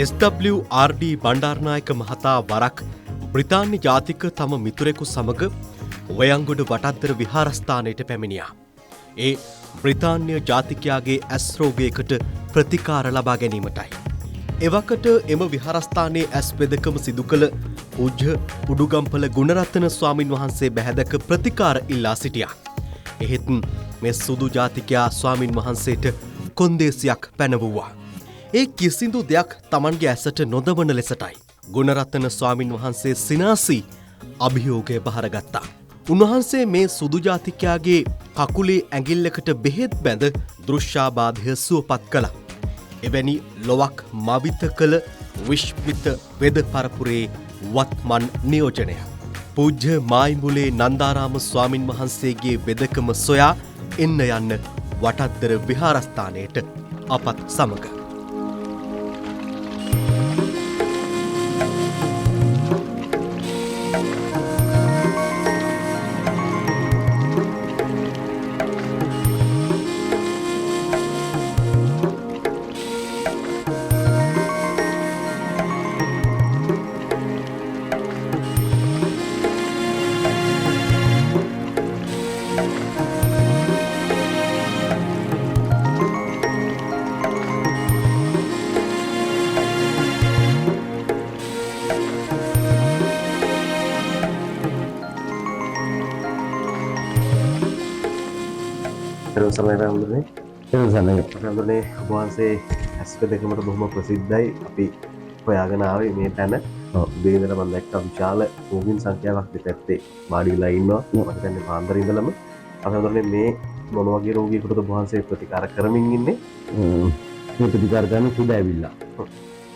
SWRD Bandaranaike මහතා වරක් බ්‍රිතාන්‍ය ජාතික තම මිතුරෙකු සමග වයංගොඩ වටද්දර විහාරස්ථානයට පැමිණියා. ඒ බ්‍රිතාන්‍ය ජාතිකයාගේ ඇස් රෝගයකට ප්‍රතිකාර ලබා ගැනීමටයි. එවකට එම විහාරස්ථානයේ ඇස් වෙදකම සිදු කළ පූජ්‍ය උඩුගම්පල ගුණරත්න ස්වාමින් වහන්සේ බැහැදක ප්‍රතිකාර ඉල්ලා සිටියා. එහෙත් මේ සුදු ජාතිකයා ස්වාමින් වහන්සේට කොන්දේසියක් පැනවුවා. ඒ කිසිදු දෙයක් තමන්ගේ ඇසට නොදවන ලෙසටයි ගුණරත්න ස්වාමින් වහන්සේ සිනාසී අභියෝගය බහරගත්තා. උන්වහන්සේ මේ සුදු ජාතිකයාගේ කකුලේ ඇඟිල්ලකට බෙහෙත් බැඳ දෘශ්‍යාබාධය සුවපත් කළා. එවැනි ලොවක් මවිත කළ විශ්මිත වෙද පරපුරේ වත්මන් නියෝජනය. පූජ්‍ය මායිඹුලේ නන්දාරාම ස්වාමින් වහන්සේගේ වෙදකම සොයා එන්න යන්න වටද්දර විහාරස්ථානයට අපත් සමග. සමහරවිට වහන්සේ ඇස් දෙකමට බොහොම ප්‍රසිද්ධයි. අපි හොයාගෙන ආවේ මේ තැන. උදේ ඉඳලා මම දැක්කා විශාල රෝගීන් සංඛ්‍යාවක් දෙපැත්තේ වාඩි වෙලා ඉන්නවා. මම හිතන්නේ පාන්දර ඉඳලම. අපි මේ මොන වගේ රෝගියෙකුටද වහන්සේ ප්‍රතිකාර කරමින් ඉන්නේ? මේ ප්‍රතිකාර කරන කුඩ ඇවිල්ලා.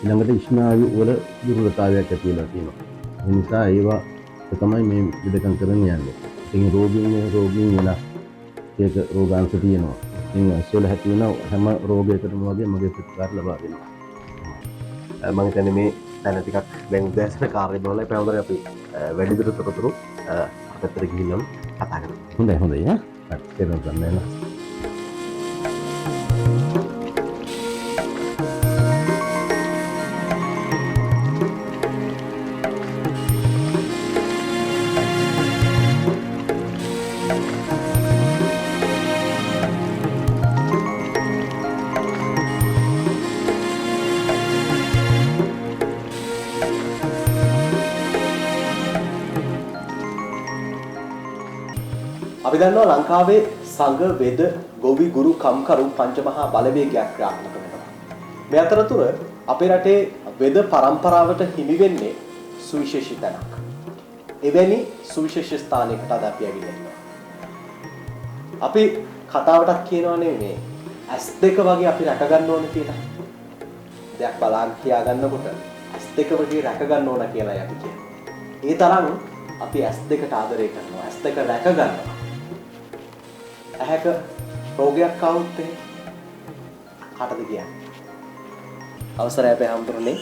ඊළඟට ස්නායු වල දුර්වලතාවයක් ඇති වෙලා තියෙනවා. ඒ නිසා ඒවා තමයි මේ විදකම් කරන්න යන්නේ. ඉතින් රෝගීන් වෙලා ඒක රෝගාංශ තියෙනවා. ඉතින් ඇස්වල ඇති වෙන හැම රෝගයකටම වගේ මගේ ප්‍රතිකාර ලබා දෙනවා. මම හිතන්නේ මේ දැන ටිකක් දැන් උදෑසන කාර්යබහුලයි. පැවඳරේ අපි වැඩිදුර තොරතුරු අපතර ගිහින් කතා කරමු. හොඳයි ඈ. ඒක ගන්න නෑ. අපි දන්නවා ලංකාවේ සංඝ වේද ගොවි ගුරු කම්කරු පංචමහා බලවේගයක් ක්‍රියාත්මක වෙනවා. මේ අතරතුර අපේ රටේ වේද පරම්පරාවට හිමි වෙන්නේ සුවිශේෂී තැනක්. එවැනි සුවිශේෂී ස්ථානයකට අද අපි ඇවිල්ලා ඉන්නවා. අපි කතාවටක් කියනවානේ මේ ඇස් දෙක වගේ අපි රැක ගන්න ඕන කියලා. දෙයක් බලන් කියා ගන්නකොට ඇස් දෙක වගේ රැක ගන්න ඕන කියලායි අපි කියන්නේ. ඒ තරම් අපි ඇස් දෙකට ආදරය කරනවා. ඇස් දෙක රැක ගන්නවා. ඇහැක රෝගයක් ආවොත් කාටද කියන්නේ? අවසරයි අපේ හම්බුනේ.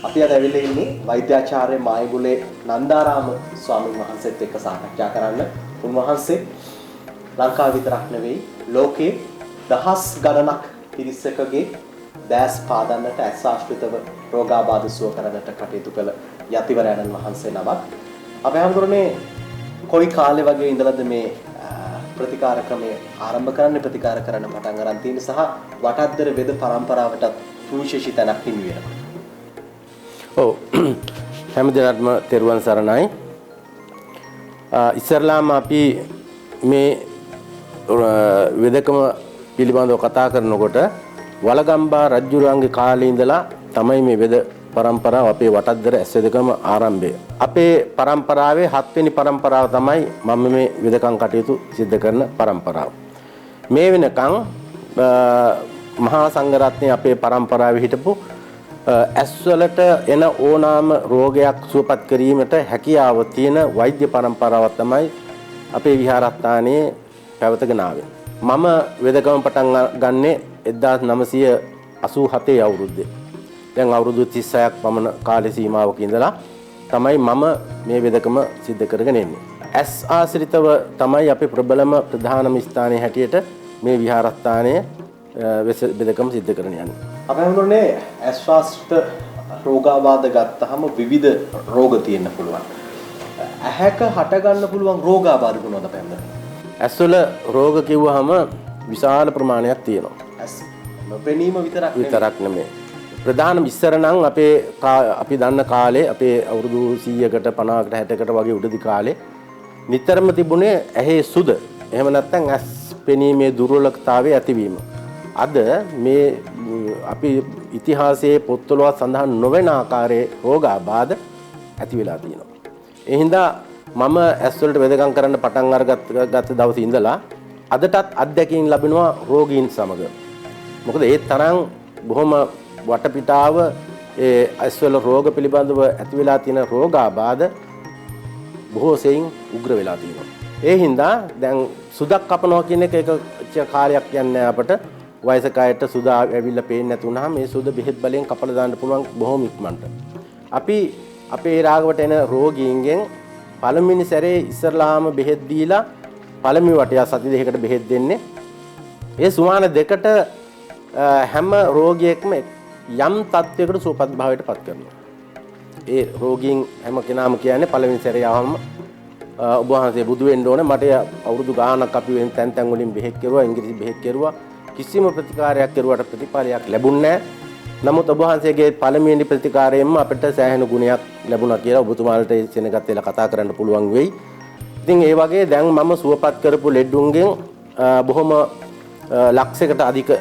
අපි අද ඇවිල්ලා ඉන්නේ වෛද්‍යාචාර්ය මායිඹුලේ නන්දාරාම ස්වාමීන් වහන්සේත් එක්ක සාකච්ඡා කරන්න. උන්වහන්සේ ලංකාව විතරක් නෙවෙයි ලෝකේ දහස් ගණනක් පිරිසකගේ දැස් පාදන්නට ඇස් ආශ්‍රිතව රෝගාබාධ සුව කරන්නට කටයුතු කළ යතිවරයන්න් වහන්සේ නමක්. අපේ හම්බුනේ කොයි කාලේ වගේ ඉඳලාද මේ ප්‍රතිකාර ක්‍රමය ආරම්භ කරන්න පටන් ගන්න තියෙන සහ වටද්දර වෙද පරම්පරාවටත් සුවිශේෂී තැනක් හිමි වෙනවා. ඔව් හැම දිනකටම තෙරුවන් සරණයි. ඉස්සරලාම අපි මේ වෙදකම පිළිබඳව කතා කරනකොට වලගම්බා රජුරුවන්ගේ කාලේ ඉඳලා තමයි මේ වෙද පරම්පරාව අපේ වටද්දර ඇස් වෙදකම ආරම්භය. අපේ පරම්පරාවේ 7 වෙනි පරම්පරාව තමයි මම මේ වෙදකම් කටයුතු සිද්ධ කරන පරම්පරාව. මේ වෙනකන් මහා සංඝරත්නයේ අපේ පරම්පරාවේ හිටපු ඇස් වලට එන ඕනෑම රෝගයක් සුවපත් කිරීමට හැකියාව තියෙන වෛද්‍ය පරම්පරාවක් තමයි අපේ විහාරස්ථානයේ පැවතගෙන ආවේ. මම වෙදකම පටන් ගන්නේ 1987 අවුරුද්දේ. දැන් අවුරුදු 36ක් පමණ කාල සීමාවක ඉඳලා තමයි මම මේ වෙදකම සිද්ධ කරගෙන එන්නේ. ඇස් ආශ්‍රිතව තමයි අපි ප්‍රබලම ප්‍රධානම ස්ථානයේ හැටියට මේ විහාරස්ථානයේ වෙදකම සිද්ධ කරගෙන යන්නේ. අපේ හඳුනන්නේ ඇස් ආශ්‍රිත රෝගාබාධ ගත්තාම විවිධ රෝග තියෙන්න පුළුවන්. ඇහැක හට ගන්න පුළුවන් රෝගාබාධ මොනවද අපෙන්ද? ඇස්වල රෝග කිව්වහම විශාල ප්‍රමාණයක් තියෙනවා. ඇස් නොපෙනීම විතරක් නෙමෙයි. ප්‍රධාන ඉස්සර නම් අපි දන්න කාලේ අපේ අවුරුදු 100කට 50කට 60කට වගේ උඩදී කාලේ නිතරම තිබුණේ ඇහි සුද. එහෙම නැත්නම් ඇස් පෙනීමේ දුර්වලතාවය ඇතිවීම. අද මේ අපි ඉතිහාසයේ පොත්වල සඳහන් නොවන ආකාරයේ රෝගාබාධ ඇති වෙලා තියෙනවා. ඒ හින්දා මම ඇස් වලට වෙදකම් කරන්න පටන් අරගත්ත දවසේ ඉඳලා අදටත් අත්දැකීම් ලැබෙනවා රෝගීන් සමග. මොකද ඒ තරම් බොහොම වටපිටාව ඒ ඇස් වල රෝග පිළිබඳව ඇති වෙලා තියෙන රෝගාබාධ බොහෝ සෙයින් උග්‍ර වෙලා තියෙනවා. ඒ හින්දා දැන් සුදක් කපනවා කියන එක කාර්යයක් යන්නේ අපට. වයසක අයට සුද ඇවිල්ලා පේන්නේ නැති වුනහම මේ සුද බෙහෙත් බලෙන් කපලා දාන්න පුළුවන් බොහොම ඉක්මනට. අපි අපේ රාගවට එන රෝගීන්ගෙන් පළවෙනි සැරේ ඉස්සරලාම බෙහෙත් දීලා පළවෙනි වටය සති දෙකකට බෙහෙත් දෙන්නේ. ඒ සුමාන දෙකට හැම රෝගියෙක්ම යම් තත්වයකට සුවපත් භාවයට පත් කරනවා. ඒ රෝගීන් හැම කෙනාම කියන්නේ පළවෙනි සැරේ ආවම ඔබ වහන්සේ බුදු වෙන්න ඕනේ. මට අවුරුදු ගාණක් අපි වෙන තැන් තැන් වලින් බෙහෙත් කෙරුවා, ඉංග්‍රීසි බෙහෙත් කෙරුවා. කිසිම ප්‍රතිකාරයක් කෙරුවට ප්‍රතිඵලයක් ලැබුණේ නැහැ. නමුත් ඔබ වහන්සේගේ පළමුවෙනි ප්‍රතිකාරයෙන්ම අපිට සෑහෙන ගුණයක් ලැබුණා කියලා ඔබතුමාලට සෙනගත් වෙලා කතා කරන්න පුළුවන් වෙයි. ඉතින් ඒ වගේ දැන් මම සුවපත් කරපු ලෙඩුන්ගෙන් බොහොම ලක්ෂයකට අධික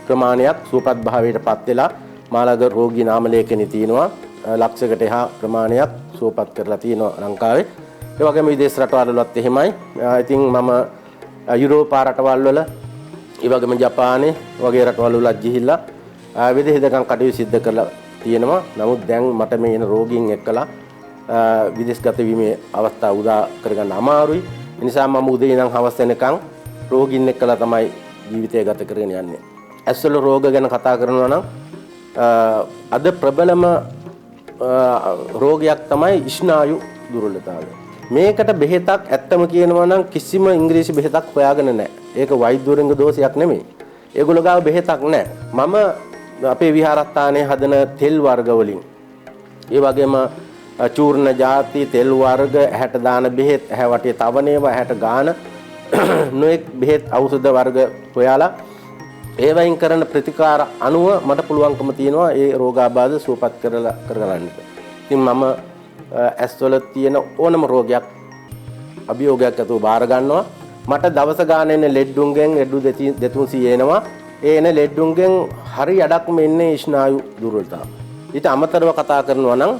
ප්‍රමාණයක් සුවපත් භාවයටපත් වෙලා මාළඟ රෝගී නාම ලේඛනේ තියෙනවා. ලක්ෂයකට එහා ප්‍රමාණයක් සුවපත් කරලා තියෙනවා ලංකාවේ. ඒ වගේම විදේශ රටවල් වලත් එහෙමයි. ඉතින් මම යුරෝපා රටවල් වල ඒ වගේම ජපානයේ වගේ රටවල් වලත් ගිහිල්ලා විදේශදකම් කටයුතු සිද්ධ කරලා තියෙනවා. නමුත් දැන් මට මේ එන රෝගීන් එක්කලා විදේශගත වීමේ අවස්ථාව උදා කරගන්න අමාරුයි. ඒ නිසා මම උදේ ඉඳන් හවස වෙනකන් රෝගීන් එක්කලා තමයි ජීවිතය ගත කරගෙන යන්නේ. ඇස්වල රෝග ගැන කතා කරනවා නම් අද ප්‍රබලම රෝගයක් තමයි ස්නායු දුර්වලතාවය. මේකට බෙහෙතක් ඇත්තම කියනවා නම් කිසිම ඉංග්‍රීසි බෙහෙතක් හොයාගෙන නැහැ. ඒක වෛද්‍යවරුන්ගේ දෝෂයක් නෙමෙයි. ඒගොල්ලෝ ගාව බෙහෙතක් නැහැ. මම අපේ විහාරස්ථානයේ හදන තෙල් වර්ග වලින් ඒ වගේම චූර්ණ ಜಾති තෙල් වර්ග ඇහැට දාන බෙහෙත්, ඇහැ වටේ තවන ඒවා, ඇහැට ගාන නොඑක් බෙහෙත් ඖෂධ වර්ග හොයාලා ඒවයින් කරන ප්‍රතිකාර අනුව මට පුළුවන්කම තියෙනවා ඒ රෝගාබාධ සුවපත් කරගන්න. ඉතින් මම ඇස්වල තියෙන ඕනම රෝගයක් අභියෝගයක් ඇතුව බාර ගන්නවා. මට දවස ගාන එන ලෙඩුන්ගෙන් ලෙඩු 200 එනවා. ඒ එන ලෙඩුන්ගෙන් හරි අඩක්ම එන්නේ ස්නායු දුර්වලතාව. ඊට අමතරව කතා කරනවා නම්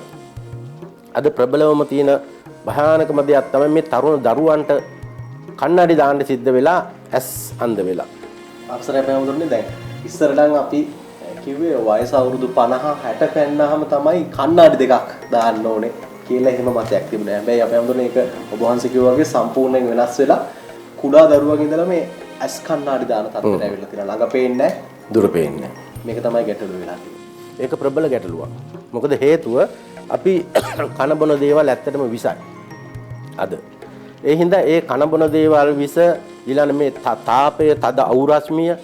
අද ප්‍රබලවම තියෙන භයානකම දෙයක් තමයි මේ තරුණ දරුවන්ට කන්නඩි දාන්න සිද්ධ වෙලා ඇස් අන්ධ වෙලා. අවසරයි පැහැමුදුනේ දැන් ඉස්සර නම් අපි කිව්වේ වයස අවුරුදු 50 60 පෙන්නාම තමයි කන්නඩි දෙකක් දාන්න ඕනේ කියලා එහෙම මතයක් තිබුණා. හැබැයි අපි හැමෝටම ඒක ඔබ වහන්සේ කිව්වා වගේ සම්පූර්ණයෙන් වෙනස් වෙලා කුඩා දරුවන්ගෙන් ඉඳලා මේ ඇස් කන්නඩි දාන තත්ත්වයට ඇවිල්ලා තියෙනවා. ළඟ පේන්නේ නැහැ, දුර පේන්නේ නැහැ. මේක තමයි ගැටලුව වෙලා තියෙන්නේ. ඒක ප්‍රබල ගැටලුවක්. මොකද හේතුව අපි කන බොන දේවල් ඇත්තටම විසයි. අද ඒ හින්දා ඒ කන බොන දේවල් විස ඊළඟ මේ තාපය, තද අවුරස්මිය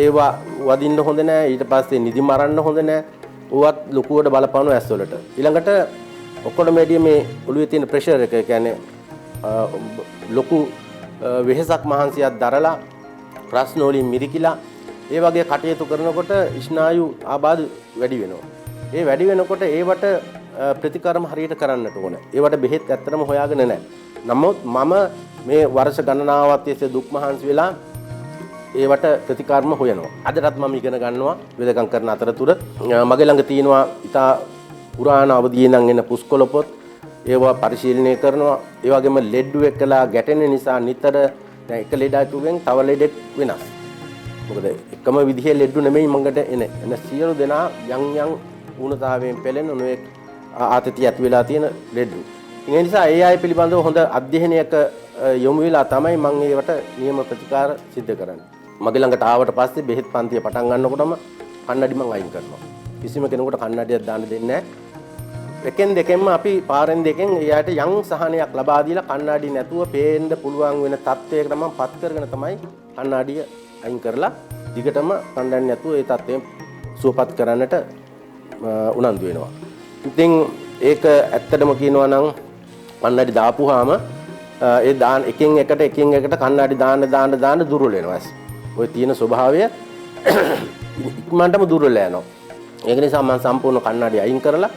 ඒවා වදින්න හොඳ නැහැ. ඊට පස්සේ නිදි මරන්න හොඳ නැහැ. උවත් ලකුවට බලපානවා ඇස් වලට. ඊළඟට ඔක්කොම මේ ඔළුවේ තියෙන ප්‍රෙෂර් එක කියන්නේ ලොකු වෙහෙසක් මහන්සියක් දරලා ප්‍රශ්න වලින් මිරිකිලා ඒ වගේ කටයුතු කරනකොට ස්නායු ආබාධ වැඩි වෙනවා. ඒ වැඩි වෙනකොට ඒවට ප්‍රතිකර්ම හරියට කරන්නට ඕන. ඒවට බෙහෙත් ඇත්තටම හොයාගෙන නැහැ. නමුත් මම මේ වර්ෂ ගණනාවක් තිස්සේ දුක් මහන්සි වෙලා ඒවට ප්‍රතිකර්ම හොයනවා. අදටත් මම ඉගෙන ගන්නවා වෙදකම් කරන අතරතුර. මගේ ළඟ තියෙනවා ඉතා පුරාණ අවධියේ නම් එන පුස්කොළ පොත්. ඒවා පරිශීලනය කරනවා. ඒ වගේම ලෙඩ්ඩු එක්කලා ගැටෙන නිසා නිතර දැන් එක ලෙඩකුගෙන් තව ලෙඩෙක් වෙනස්. මොකද එකම විදිහේ ලෙඩ්ඩු නෙමෙයි මඟට එන සියලු දෙනා යම් ඌනතාවයෙන් පෙළෙන නොයෙක් ආතතිය ඇති වෙලා තියෙන ලෙඩ්ඩු. ඒ නිසා ඒ අය පිළිබඳව හොඳ අධ්‍යයනයක යොමු වෙලා තමයි මම ඒවට නියම ප්‍රතිකාර සිද්ධ කරන්නේ. මගේ ළඟට ආවට පස්සේ බෙහෙත් පන්තිය පටන් ගන්නකොටම කන්නඩි මම අයින් කරනවා. කිසිම කෙනෙකුට කන්නඩියක් දාන්න දෙන්නේ නැහැ. එකෙන් දෙකෙන්ම අපි පාරෙන් දෙකෙන් එයාට යම් සහනයක් ලබා දීලා කන්නඩි නැතුව පේන්න පුළුවන් වෙන තත්වයකට මම පත් කරගෙන තමයි කන්නඩිය අයින් කරලා දිගටම කන්නඩි නැතුව ඒ තත්වයෙන් සුවපත් කරන්නට උනන්දු වෙනවා. ඉතින් ඒක ඇත්තටම කියනවා නම් කන්නඩි දාපුවාම ඒ දාන එකින් එකට කන්නඩි දාන්න දුර්වල වෙනවා. ඔය තියෙන ස්වභාවය ඉක්මනටම දුර්වල යනවා. ඒක නිසා මම සම්පූර්ණ කන්නඩි අයින් කරලා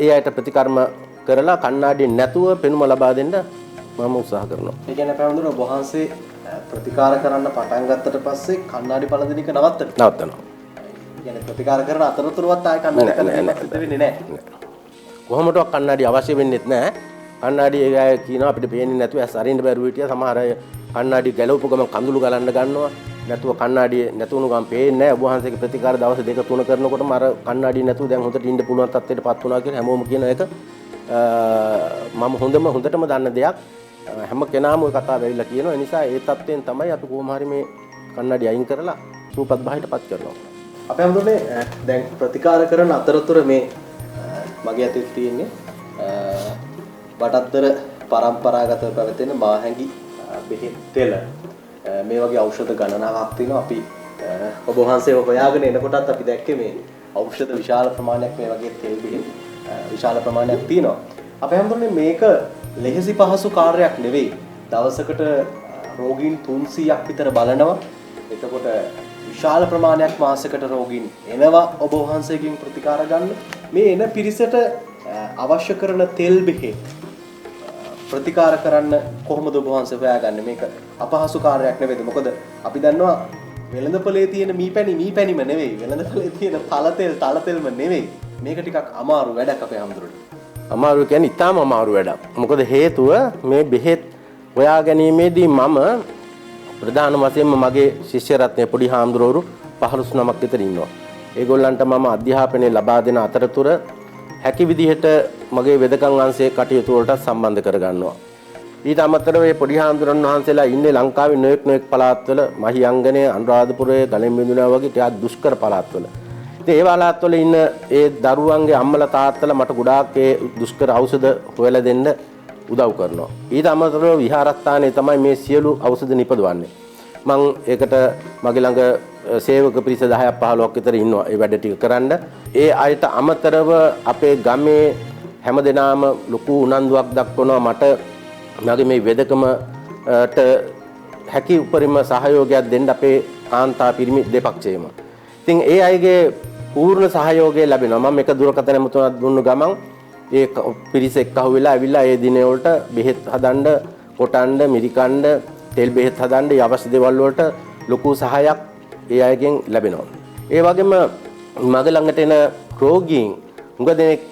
ඒ අයට ප්‍රතිකර්ම කරලා කන්නඩි නැතුව පෙනුම ලබා දෙන්න මම උත්සාහ කරනවා. ඒ කියන්නේ පැවඳුන ඔබ වහන්සේ ප්‍රතිකාර කරන්න පටන් ගත්තට පස්සේ කන්නඩි පළඳින එක නවත්තනවා. කියන්නේ ප්‍රතිකාර කරන අතරතුරවත් ආය කන්නඩි පළඳින්න සිද්ධ වෙන්නේ නැහැ. කොහොමදවත් කන්නඩි අවශ්‍ය වෙන්නේත් නැහැ. කන්නඩි ඒ කියනවා අපිට පේන්නේ නැතුව ඇස් අරින්න බැරුව හිටියා. සමහර අය කන්නඩි ගැලවපු ගමන් කඳුළු ගලන්න ගන්නවා. නැතුව කන්නඩි නැතුණු ගමන් පේන්නේ නැහැ. ඔබ වහන්සේගේ ප්‍රතිකාර දවස් 2-3 කරනකොටම අර කන්නඩි නැතුව දැන් හොඳට ඉන්න පුළුවන් තත්ත්වයටපත් වුණා කියලා හැමෝම කියන එක මම හොඳටම දන්න දෙයක්. හැම කෙනාම ওই කතාව ඇවිල්ලා කියනවා. ඒ නිසා ඒ තත්ත්වයෙන් තමයි අපි කොහොම හරි මේ කන්නඩි අයින් කරලා සූපත් භාවයටපත් කරනවා. අපේ හඳුනේ දැන් ප්‍රතිකාර කරන අතරතුර මේ මගේ අතේ තියෙන්නේ බටත්තර පරම්පරාගතව පැවතෙන මාහැඟි බෙහෙත් තෙල මේ වගේ ඖෂධ ගණනාවක් තියෙනවා. අපි ඔබ වහන්සේව හොයාගෙන එනකොටත් අපි දැක්කේ මේ ඖෂධ විශාල ප්‍රමාණයක් මේ වගේ තෙල් බෙහෙත් විශාල ප්‍රමාණයක් තියෙනවා. අපේ හඳුනේ මේක ලෙහෙසි පහසු කාර්යයක් නෙවෙයි. දවසකට රෝගීන් 300ක් විතර බලනවා. එතකොට විශාල ප්‍රමාණයක් මාසයකට රෝගීන් එනවා ඔබ වහන්සේගෙන් ප්‍රතිකාර ගන්න. මේ එන පිරිසට අවශ්‍ය කරන තෙල් බෙහෙත් ප්‍රතිකාර කරන්න කොහොමද ඔබ වහන්සේ හොයාගන්නේ? මේක අපහසු කාර්යයක් නෙවෙයිද? මොකද අපි දන්නවා වෙළඳපොලේ තියෙන මීපැණිම නෙවෙයි. වෙළඳපොලේ තියෙන තල තෙල්ම නෙවෙයි. මේක ටිකක් අමාරු වැඩක් අපේ හැමදෙරට. අමාරු කියන්නේ ඉතාම අමාරු වැඩක්. මොකද හේතුව මේ බෙහෙත් හොයා ගැනීමේදී මම ප්‍රධාන වශයෙන්ම මගේ ශිෂ්‍ය රත්නයේ පොඩි හාමුදුරුවරු 15 නමක් විතර ඉන්නවා. ඒගොල්ලන්ට මම අධ්‍යාපනය ලබා දෙන අතරතුර හැකි විදිහට මගේ වෙදකම් අංශයේ කටයුතු වලට සම්බන්ධ කරගන්නවා. ඊට අමතරව මේ පොඩි හාමුදුරන් වහන්සේලා ඉන්නේ ලංකාවේ නොයෙක් පළාත්වල, මහියංගනේ, අනුරාධපුරයේ, ගලෙන්බිඳුනා වගේ ටිකක් දුෂ්කර පළාත්වල. ඉතින් ඒ පළාත්වල ඉන්න ඒ දරුවන්ගේ අම්මලා තාත්තලා මට ගොඩාක් ඒ දුෂ්කර ඖෂධ හොයලා දෙන්න උදව් කරනවා. ඊට අමතරව විහාරස්ථානයේ තමයි මේ සියලු ඖෂධ නිපදවන්නේ. මම ඒකට මගේ ළඟ සේවක පිරිස 10ක් 15ක් විතර ඉන්නවා ඒ වැඩ ටික කරන්න. ඒ අයට අමතරව අපේ ගමේ හැමදෙනාම ලොකු උනන්දුවක් දක්වනවා මට මගේ මේ වෙදකමට හැකි උපරිම සහයෝගයක් දෙන්න අපේ කාන්තා පිරිමි දෙපක්ෂයේම. ඉතින් ඒ අයගේ පූර්ණ සහයෝගය ලැබෙනවා. මම එක දුරකථන මුතුනක් දුන්නු ගමන් ඒ පිරිස එක්කහුව වෙලා ඇවිල්ලා ඒ දිනේ වලට බෙහෙත් හදන්න, කොටන්න, මිරිකන්න, තෙල් බෙහෙත් හදන්න අවශ්‍ය දේවල් වලට ලොකු සහායක් ඒ අයගෙන් ලැබෙනවා. ඒ වගේම මගේ ළඟට එන රෝගීන් උඟ දෙනෙක්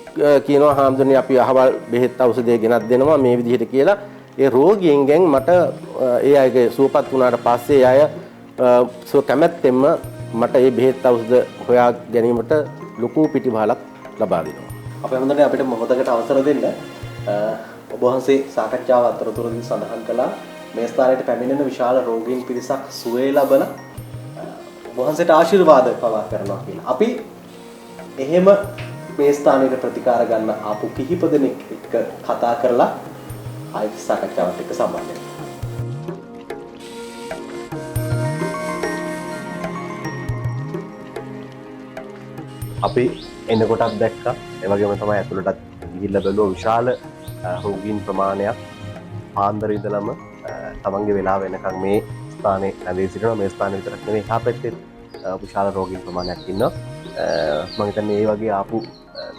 කියනවා හාමුදුරනේ අපි අහවල් බෙහෙත් ඖෂධය ගෙනත් දෙනවා මේ විදිහට කියලා. ඒ රෝගීන්ගෙන් මට ඒ අයගේ සුවපත් වුණාට පස්සේ ඒ අය කැමැත්තෙන්ම මට මේ බෙහෙත් ඖෂධ හොයා ගැනීමට ලොකු පිටිපහලක් ලබා දෙනවා. අපේ හඳුනේ අපිට මොහොතකට අවසර දෙන්න. ඔබ වහන්සේ සාකච්ඡාව අතරතුරදී සඳහන් කළා මේ ස්ථානයට පැමිණෙන විශාල රෝගීන් පිරිසක් සුවය ලබන ඔබ වහන්සේට ආශිර්වාද පවා කරනවා කියලා. අපි එහෙම මේ ස්ථානයේ ප්‍රතිකාර ගන්න ආපු කිහිප දෙනෙක් එක්ක කතා කරලා ආයෙත් සාකච්ඡාවත් එක්ක සම්බන්ධ වෙනවා. අපි එනකොටත් දැක්කා. ඒ වගේම තමයි ඇතුළටත් ගිහිල්ලා බැලුවා විශාල රෝගීන් ප්‍රමාණයක් පාන්දර ඉඳලම තමන්ගේ වෙලාව වෙනකන් මේ ස්ථානයේ ඇඳී සිටිනවා. මේ ස්ථානේ විතරක් නෙවෙයි එහා පැත්තේ විශාල රෝගීන් ප්‍රමාණයක් ඉන්නවා. මම හිතන්නේ මේ වගේ ආපු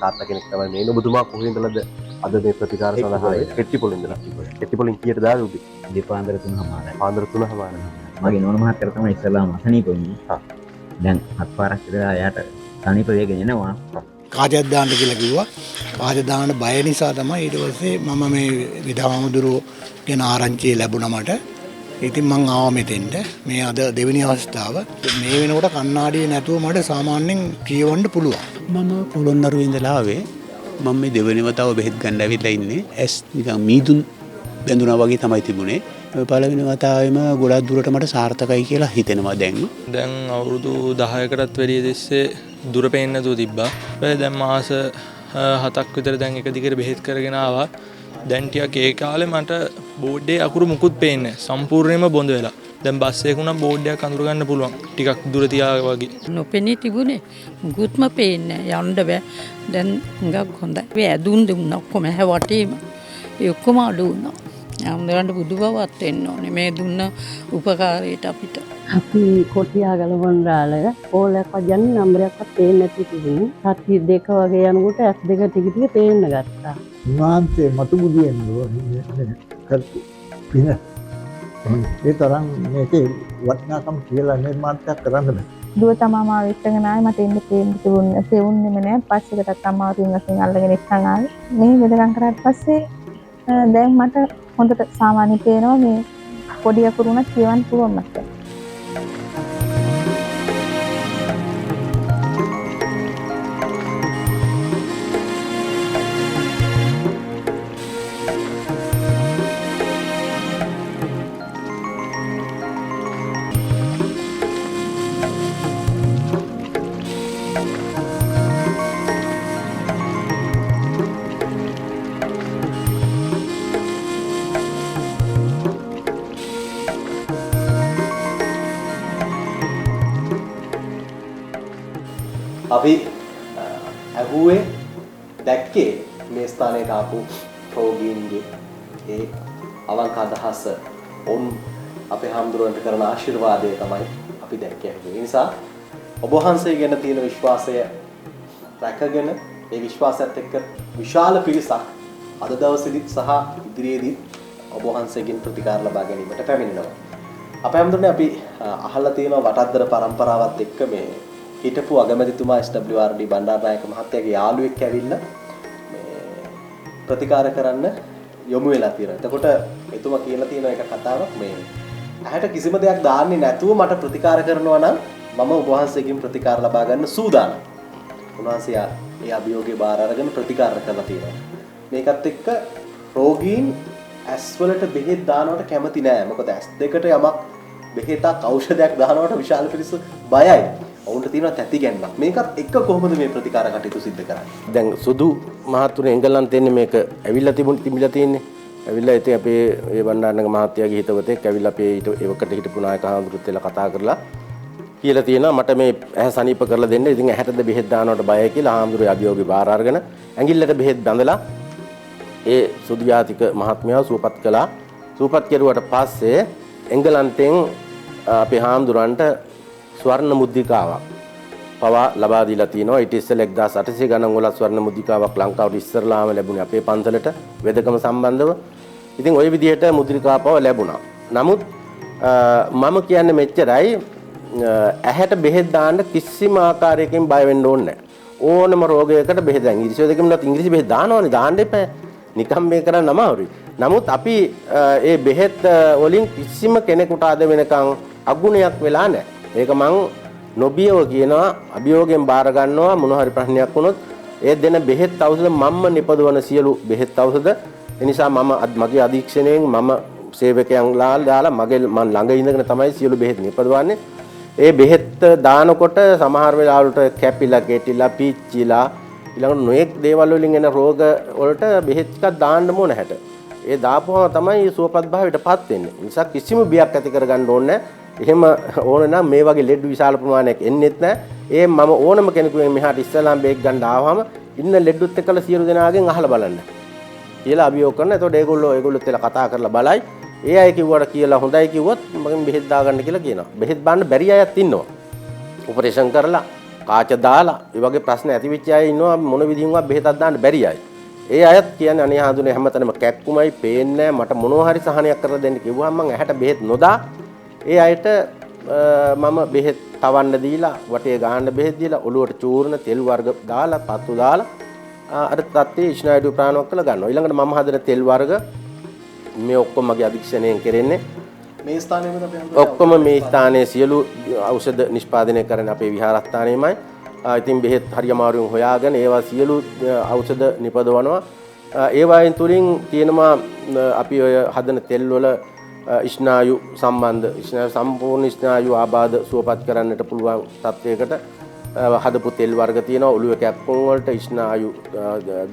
තාත්තා කෙනෙක් තමයි මේ ඔබතුමා කොහේ ඉඳලාද අද මේ ප්‍රතිකාර සඳහා කෙට්ටිපොළ ඉඳලා. කෙට්ටිපොළින් කීයට දාද උදේ? දෙපාන්දර 3:00. පාන්දර 3:00. මගේ නෝන මහත්තයා තමයි ඉස්සලාම අසනීප වුණේ. දැන් හත් පාරක් විතර එයාට සනීප වේගෙන එනවා. කාජයක් දාන්න කියලා කිව්වා. කාජ දාන්න බය නිසා තමයි ඊට පස්සේ මම මේ විදාමදුරෝ ගැන ආරංචිය ලැබුණා මට. ඉතින් මං ආවා මෙතෙන්ට. මේ අද දෙවෙනි අවස්ථාව. මේ වෙනකොට කණ්ණාඩිය නැතුව මට සාමාන්‍යයෙන් කියවන්න පුළුවන්. මම පොළොන්නරුවේ ඉඳලා ආවේ. මම මේ දෙවෙනි වතාව බෙහෙත් ගන්න ඇවිල්ලා ඉන්නේ. ඇස් නිකන් මීදුන් බැඳුනා වගේ තමයි තිබුණේ. පළවෙනි වතාවෙම ගොඩක් දුරට මට සාර්ථකයි කියලා හිතෙනවා දැන්. දැන් අවුරුදු 10කටත් වැඩිය තිස්සේ දුර පේන්නේ නැතුව තිබ්බා. දැන් මාස 7ක් විතර දැන් එක දිගට බෙහෙත් කරගෙන ආවා. දැන් ටිකක් ඒ කාලේ මට බෝඩ්ඩේ අකුරු මුකුත් පේන්නේ නැහැ. සම්පූර්ණයෙන්ම බොඳ වෙලා. දැන් බස් එකක උනම් බෝඩ් එකක් අඳුර ගන්න පුළුවන්. ටිකක් දුර තියා වගේ. නොපෙනී තිබුණේ මුකුත්ම පේන්නේ යන්න බෑ. දැන් හුඟක් හොඳයි. මේ ඇදුම් දුන්නා ඔක්කොම හැවටේම. ඒ ඔක්කොම අඩු වුණා. යම්දරන්ට බුදු බවත් වෙන්න ඕනේ මේ දුන්න උපකාරයට අපිට. අපි කොටියාගල වන්රාලය ඕලයක් වජන්න නම්බරයක්වත් පේන්නේ නැති තිබුණේ. සති දෙක වගේ යනකොට ඇස් දෙක ටික ටික පේන්න ගත්තා. උන්වහන්සේ මතු බුදු වෙන්න ඕනේ කරපු පින. ඒ තරම් මේකේ වටිනාකම් කියලා නිර්මාණයක් කරන්න බෑ. දුව තමා මාව ඉස්සගෙන ආවේ මට ඉන්න තේරුන්නේ තේරුන්නේම නෑ. පස්සෙකටත් අමාරුවෙන් අසින් අල්ලගෙන ඉස්සන් ආවේ. මේ වෙදකම් කරාට පස්සේ දැන් මට හොඳට සාමාන්‍ය පේනවා මේ පොඩි අකුරු උනත් කියවන්න පුළුවන් මට. අපි ඇහුවේ දැක්කේ මේ ස්ථානයට ආපු රෝගීන්ගේ ඒ අවංක අදහස ඔවුන් අපේ හාමුදුරුවන්ට කරන ආශිර්වාදය තමයි අපි දැක්කේ. ඒ නිසා ඔබ වහන්සේ ගැන තියෙන විශ්වාසය රැකගෙන ඒ විශ්වාසයත් එක්ක විශාල පිරිසක් අද දවසේදීත් සහ ඉදිරියේදීත් ඔබ වහන්සේගෙන් ප්‍රතිකාර ලබා ගැනීමට පැමිණෙනවා. අපේ හාමුදුරනේ අපි අහලා තියෙන වටද්දර පරම්පරාවත් එක්ක මේ හිටපු අගමැතිතුමා SWRD බණ්ඩාරනායක මහත්තයාගේ යාළුවෙක් ඇවිල්ලා මේ ප්‍රතිකාර කරන්න යොමු වෙලා තියෙනවා. එතකොට එතුමා කියලා තියෙන එක කතාවක් මේ ඇහැට කිසිම දෙයක් දාන්නේ නැතුව මට ප්‍රතිකාර කරනවා නම් මම ඔබ වහන්සේගෙන් ප්‍රතිකාර ලබා ගන්න සූදානම්. උන්වහන්සේ ඒ අභියෝගේ බාර අරගෙන ප්‍රතිකාර කරලා තියෙනවා. මේකත් එක්ක රෝගීන් ඇස් වලට බෙහෙත් දානවට කැමති නෑ. මොකද ඇස් දෙකට යමක් බෙහෙතක් ඖෂධයක් දානවට විශාල පිරිස බයයි. ඔවුන්ට තියෙනවා තැති ගැන්මක්. මේකත් එක්ක කොහොමද මේ ප්‍රතිකාර කටයුතු සිද්ධ කරන්නේ? දැන් සුදු මහතුනේ එංගලන්තේ එන්නේ මේක ඇවිල්ලා තිබිලා තියෙන්නේ. ඇවිල්ලා ඉතින් අපේ ඒ බණ්ඩාරනායක මහත්තයාගේ හිතවතෙක් ඇවිල්ලා අපේ ඒවකට හිටපු නායක හඳුරුත් එලා කතා කරලා කියලා තියෙනවා මට මේ ඇහැ සනීප කරලා දෙන්න. ඉතින් ඇහැටද බෙහෙත් දානවට බයයි කියලා හාමුදුරුවෝ අභියෝගේ බාර අරගෙන ඇඟිල්ලට බෙහෙත් බඳලා ඒ සුදු ජාතික මහත්මයාව සුවපත් කළා. සුවපත් කෙරුවට පස්සේ එංගලන්තෙන් අපේ හාමුදුරන්ට ස්වර්ණ මුද්‍රිකාවක් පවා ලබා දීලා තිනවා. ඊට ඉස්සෙල්ලා 1800 ගණන් වල ස්වර්ණ මුද්‍රිකාවක් ලංකාවට ඉස්සරලාම ලැබුණේ අපේ පන්සලට වෙදකම සම්බන්ධව. ඉතින් ওই විදිහට මුද්‍රිකා පව ලැබුණා. නමුත් මම කියන්නේ මෙච්චරයි ඇහැට බෙහෙත් දාන්න කිසිම ආකාරයකින් බය වෙන්න ඕනේ නැහැ. ඕනම රෝගයකට බෙහෙත් දැන් ඉංග්‍රීසි දෙකෙන්වත් ඉංග්‍රීසි බෙහෙත් දානවනේ දාන්න එපා. නිකම් මේ කරන්න අමාරුයි. නමුත් අපි ඒ බෙහෙත් වලින් කිසිම කෙනෙකුට අද වෙනකන් අගුණයක් වෙලා නැහැ. ඒක මං නොබියව කියනවා අභියෝගයෙන් බාර ගන්නවා මොන හරි ප්‍රශ්නයක් වුණොත් ඒ දෙන බෙහෙත් ඖෂධ මම්ම නිපදවන සියලු බෙහෙත් ඖෂධ ඒ නිසා මගේ අධීක්ෂණයෙන් මම සේවකයන්ලා දාලා මම ළඟ ඉඳගෙන තමයි සියලු බෙහෙත් නිපදවන්නේ. ඒ බෙහෙත් දානකොට සමහර වෙලාවලට කැපිලා කෙටිලා පීච්චිලා ඊළඟට නොඑක් දේවල් වලින් එන රෝග වලට බෙහෙත් ටිකක් දාන්න ඕන හැට. ඒ දාපුවම තමයි සුවපත් භාවයටපත් වෙන්නේ. ඒ නිසා කිසිම බියක් ඇති කරගන්න ඕනේ නැහැ. එහෙම ඕන නම් මේ වගේ ලෙඩ විශාල ප්‍රමාණයක් එන්නෙත් නැහැ. ඒ මම ඕනම කෙනෙකුගෙන් මෙහාට ඉස්සලාම් බේක් ගන්න ආවම ඉන්න ලෙඩුත් එක්කලා සියලු දෙනාගෙන් අහලා බලන්න කියලා අභියෝග කරනවා. එතකොට ඒගොල්ලොත් එලා කතා කරලා බලයි. ඒ අය කිව්වට කියලා හොඳයි කිව්වොත් මගෙන් බෙහෙත් දාගන්න කියලා කියනවා. බෙහෙත් බාන්න බැරි අයත් ඉන්නවා. ඔපරේෂන් කරලා කාච දාලා ඒ වගේ ප්‍රශ්න ඇති වෙච්ච අය ඉන්නවා මොන විදිහින්වත් බෙහෙතක් දාන්න බැරි අය. ඒ අයත් කියන්නේ අනේ හඳුනේ හැමතැනම කැක්කුමයි පේන්නේ නැහැ. මට මොනවා හරි සහනයක් කරලා දෙන්න කිව්වම මම ඇහැට බෙහෙත් නොදා ඒ අයට මම බෙහෙත් තවන්න දීලා වටේ ගහන්න බෙහෙත් දීලා ඔලුවට චූර්ණ තෙල් වර්ග දාලා පත්තු දාලා අර තත්ත්වයේ ස්නායු ප්‍රාණවත් කරලා ගන්නවා. ඊළඟට මම හදන තෙල් වර්ග මේ ඔක්කොම මගේ අධීක්ෂණයෙන් කරන්නේ මේ ස්ථානයේද අපි ඔක්කොම මේ ස්ථානයේ සියලු ඖෂධ නිෂ්පාදනය කරන අපේ විහාරස්ථානයේමයි. ඉතින් බෙහෙත් හරි අමාරුවෙන් හොයාගෙන ඒවා සියලු ඖෂධ නිපදවනවා. ඒවායින් තුලින් තියෙනවා අපි ඔය හදන තෙල් වල ස්නායු සම්බන්ධ සම්පූර්ණ ස්නායු ආබාධ සුවපත් කරන්නට පුළුවන් තත්වයකට හදපු තෙල් වර්ග තියෙනවා. ඔළුවේ කැක්කුම් වලට ස්නායු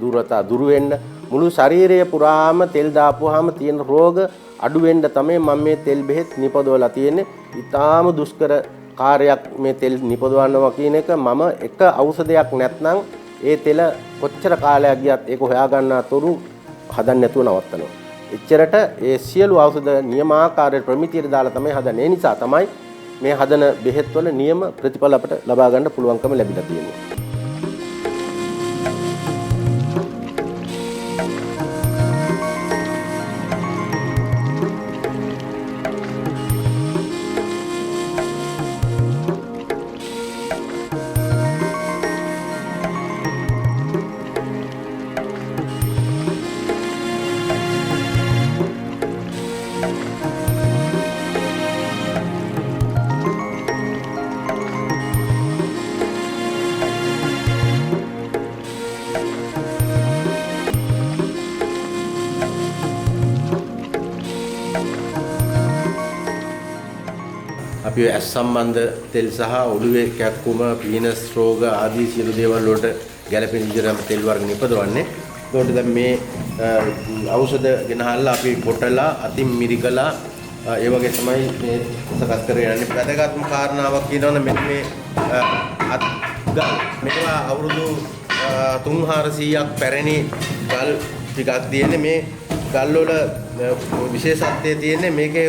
දුරතා දුරු වෙන්න මුළු ශරීරය පුරාම තෙල් දාපුවාම තියෙන රෝග අඩු වෙන්න තමයි මම මේ තෙල් බෙහෙත් නිපදවලා තියෙන්නේ. ඊටාම දුෂ්කර කාර්යයක් මේ තෙල් නිපදවනවා කියන එක මම එක ඖෂධයක් නැත්නම් ඒ තෙල කොච්චර කාලයක් ගියත් ඒක හොයාගන්නතුරු හදන්න නැතුව නවත්තනවා. එච්චරට ඒ සියලු ඖෂධ නියමාකාරයට ප්‍රමිතියට දාලා තමයි හදන්නේ. ඒ නිසා තමයි මේ හදන බෙහෙත් වල නියම ප්‍රතිඵල අපිට ලබා ගන්න පුළුවන්කම ලැබිලා තියෙන්නේ. අපි ඇස් සම්බන්ධ තෙල් සහ ඔළුවේ කැක්කුම පීනස් රෝග ආදී සියලු දේවල් වලට ගැළපෙන විදිහට තෙල් වර්ග නිපදවන්නේ. ඒකට දැන් මේ ඖෂධ ගෙනහල්ලා අපි කොටලා අතින් මිරිකලා ඒ වගේ තමයි මේ සකස් කරගෙන යන්නේ. වැදගත්ම කාරණාවක් කියනවනේ මෙන්න මේ අත්ගල් මේවා අවුරුදු 300-400ක් පැරණි ගල් ටිකක් තියෙන්නේ. මේ ගල් වල විශේෂත්වය තියෙන්නේ මේකේ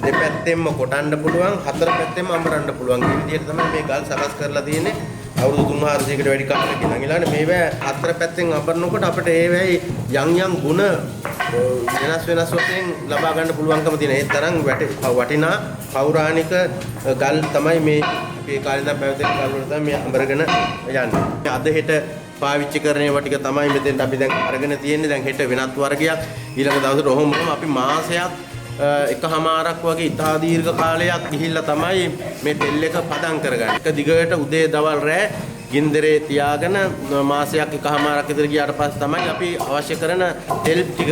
දෙපැත්තෙන්ම කොටන්න පුළුවන්, හතර පැත්තෙන්ම අඹරන්න පුළුවන්. මේ විදිහට තමයි මේ ගල් සකස් කරලා තියෙන්නේ. අවුරුදු 300-400කට වැඩි කාලයක් ඉඳන්ලානේ මේවා හතර පැත්තෙන් අඹරනකොට අපිට ඒවැයි යම් ගුණ වෙනස් වශයෙන් ලබා ගන්න පුළුවන්කම තියෙන. ඒ තරම් වටිනා පෞරාණික ගල් තමයි මේ අපේ කාලේ ඉඳන් පැවතෙන ගල් වල තමයි මේ අඹරගෙන යන්නේ. අද හෙට පාවිච්චි කරන ඒවා ටික තමයි මෙතෙන් අපි දැන් අරගෙන තියෙන්නේ. දැන් හෙට වෙනත් වර්ගයක් ඊළඟ දවසට ඔහොම අපි මාසයක් එකහමාරක් වගේ ඉතා දීර්ඝ කාලයක් ගිහිල්ලා තමයි මේ තෙල් එක පදම් කරගන්නේ. එක දිගට උදේ දවල් රෑ ගින්දරේ තියාගෙන මාසයක් එකහමාරක් විතර ගියාට පස්සේ තමයි අපි අවශ්‍ය කරන තෙල් ටික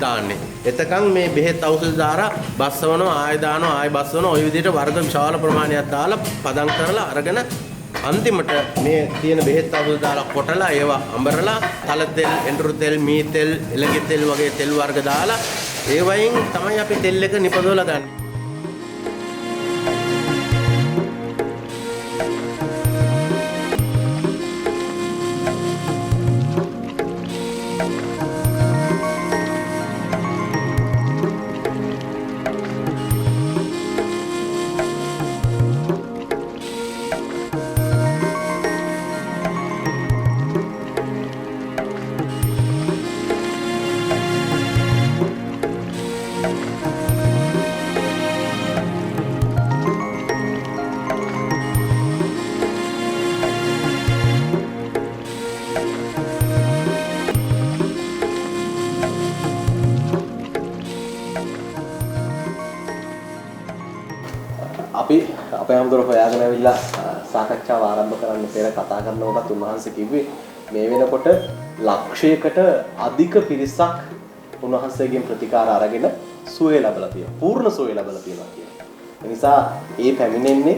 දාන්නේ. එතකන් මේ බෙහෙත් ඖෂධ දාලා බස්සවනවා, ආය දානවා, ආය බස්සවනවා. ওই විදිහට වර්ග විශාල ප්‍රමාණයක් දාලා පදම් කරලා අරගෙන අන්තිමට මේ තියෙන බෙහෙත් ඖෂධ දාලා කොටලා ඒවා අඹරලා තල තෙල්, එඬරු තෙල්, මී තෙල්, එළඟි තෙල් වගේ තෙල් වර්ග දාලා ඒ වයින් තමයි අපි තෙල් එක නිපදවලා ගන්න. අපි අපේ හැමදෙර හොයාගෙන ඇවිල්ලා සාකච්ඡාව ආරම්භ කරන්න පෙර කතා කරනකොට උන්වහන්සේ කිව්වේ මේ වෙනකොට ලක්ෂයකට අධික පිරිසක් උන්වහන්සේගෙන් ප්‍රතිකාර අරගෙන සුවය ලැබලා තියෙනවා. පූර්ණ සුවය ලැබලා තියෙනවා කියලා. ඒ නිසා ඒ පැමිණෙන්නේ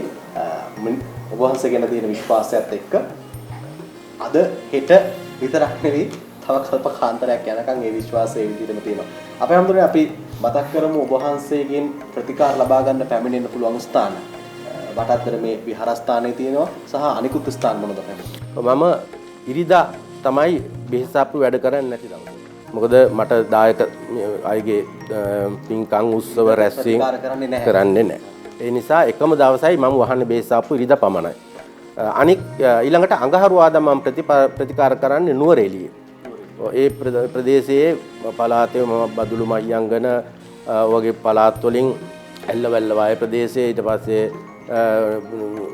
උන්වහන්සේ ගැන තියෙන විශ්වාසයත් එක්ක අද හෙට විතරක් නෙවෙයි තව කල්ප කාන්තරයක් යනකම් ඒ විශ්වාසය ඒ විදිහටම තියෙනවා. අපේ හැමදෙරේ අපි මතක් කරමු ඔබ වහන්සේගෙන් ප්‍රතිකාර ලබා ගන්න පැමිණෙන්න පුළුවන් ස්ථාන. වටාත්තර මේ විහාරස්ථානයේ තියෙනවා සහ අනිකුත් ස්ථාන මොනවද පැමිණෙන්නේ? මම ඉරිදා තමයි බෙහෙත්සාප්පු වැඩ කරන්නේ නැති දවස. මොකද මට දායක අයගේ පින්කම් උත්සව රැස්වීම කරන්නේ නැහැ. ඒ නිසා එකම දවසයි මම වහන්නේ බෙහෙත්සාප්පු ඉරිදා පමණයි. අනික් ඊළඟට අඟහරුවාදා මම ප්‍රතිකාර කරන්නේ නුවරඑළියේ. ඒ ප්‍රදේශයේ පළාතේ මම බදුළු මහියංගන වගේ පළාත් වලින් ඇල්ලවැල්ල වාය ප්‍රදේශයේ ඊට පස්සේ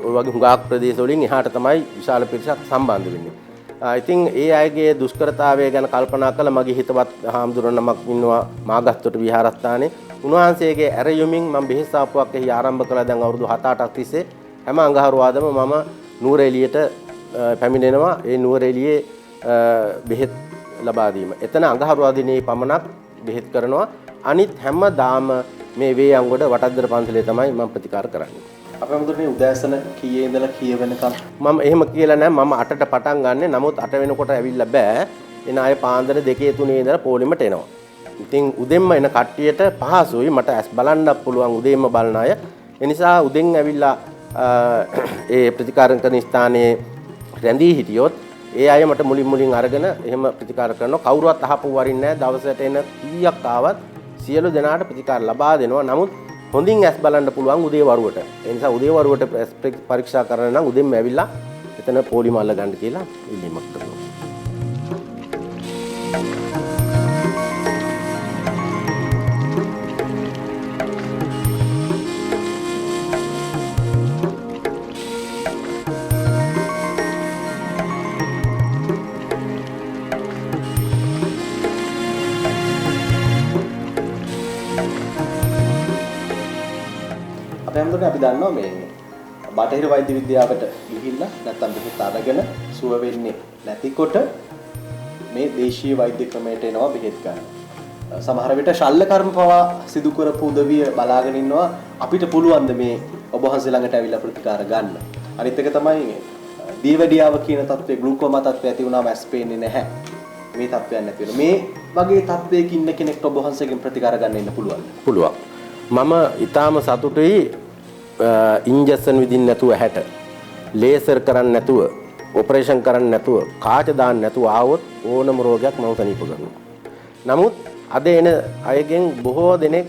ඔය වගේ හුඟක් ප්‍රදේශ වලින් එහාට තමයි විශාල පිරිසක් සම්බන්ධ වෙන්නේ. ඉතින් ඒ අයගේ දුෂ්කරතාවය ගැන කල්පනා කළා මගේ හිතවත් හාමුදුරන් නමක් ඉන්නවා මාගස්තොට විහාරස්ථානයේ. උන්වහන්සේගේ ඇරයුමින් මම බෙහෙත් සාප්පුවක් එහි ආරම්භ කළා. දැන් අවුරුදු 7-8ක් තිස්සේ හැම අඟහරුවාදම මම නුවරඑළියට පැමිණෙනවා. ඒ නුවරඑළියේ බෙහෙත් ලබා දීම. එතන අඟහරුවා දිනේ පමණක් බෙහෙත් කරනවා. අනිත් හැමදාම මේ වේයන්ගොඩ වටද්දර පන්සලේ තමයි මම ප්‍රතිකාර කරන්නේ. අපේ මුදුනේ උදෑසන කීයේ ඉඳලා කීය වෙනකම්? මම එහෙම කියලා නෑ. මම 8ට පටන් ගන්නෙ. නමුත් 8 වෙනකොට ඇවිල්ලා බෑ. එන අය පාන්දර 2 3 ඉඳලා පොලිමට එනවා. ඉතින් උදෙන්ම එන කට්ටියට පහසුයි මට ඇස් බලන්නත් පුළුවන් උදේම බලන අය. ඒ නිසා උදෙන් ඇවිල්ලා ඒ ප්‍රතිකාර කරන ස්ථානයේ රැඳී හිටියොත් ඒ අය මට මුලින් අරගෙන එහෙම ප්‍රතිකාර කරනවා. කවුරුවත් අහපු වරින් නැහැ. දවසට එන කීයක් ආවත් සියලු දෙනාට ප්‍රතිකාර ලබා දෙනවා. නමුත් හොඳින් ඇස් බලන්න පුළුවන් උදේ වරුවට. ඒ නිසා උදේ වරුවට පරීක්ෂා කරන්න නම් උදෙන්ම ඇවිල්ලා එතන පොලිම අල්ල ගන්න කියලා ඉල්ලීමක් කරනවා. අපි දන්නවා මේ බටහිර වෛද්‍ය විද්‍යාවට ගිහිල්ලා නැත්නම් බෙහෙත් අරගෙන සුව වෙන්නේ නැතිකොට මේ දේශීය වෛද්‍ය ක්‍රමයට එනවා බෙහෙත් ගන්න. සමහර විට ශල්‍ය කර්ම පවා සිදු කරපු උදවිය බලාගෙන ඉන්නවා අපිට පුළුවන් ද මේ ඔබ වහන්සේ ළඟට ඇවිල්ලා ප්‍රතිකාර ගන්න. අනිත් එක තමයි දීවැඩියාව කියන තත්ත්වයේ ග්ලූකෝමා තත්ත්වය ඇති වුණාම ඇස් පේන්නේ නැහැ. මේ තත්ත්වයක් නැති වෙන. මේ වගේ තත්ත්වයක ඉන්න කෙනෙක්ට ඔබ වහන්සේගෙන් ප්‍රතිකාර ගන්න ඉන්න පුළුවන්. පුළුවන්. මම ඊටාම සතුටුයි ඉන්ජෙක්ෂන් විදින්න නැතුව ඇහැට ලේසර් කරන්න නැතුව ඔපරේෂන් කරන්න නැතුව කාච දාන්න නැතුව ආවොත් ඕනම රෝගයක් මම තනිප කරනවා. නමුත් අද එන අයගෙන් බොහෝ දෙනෙක්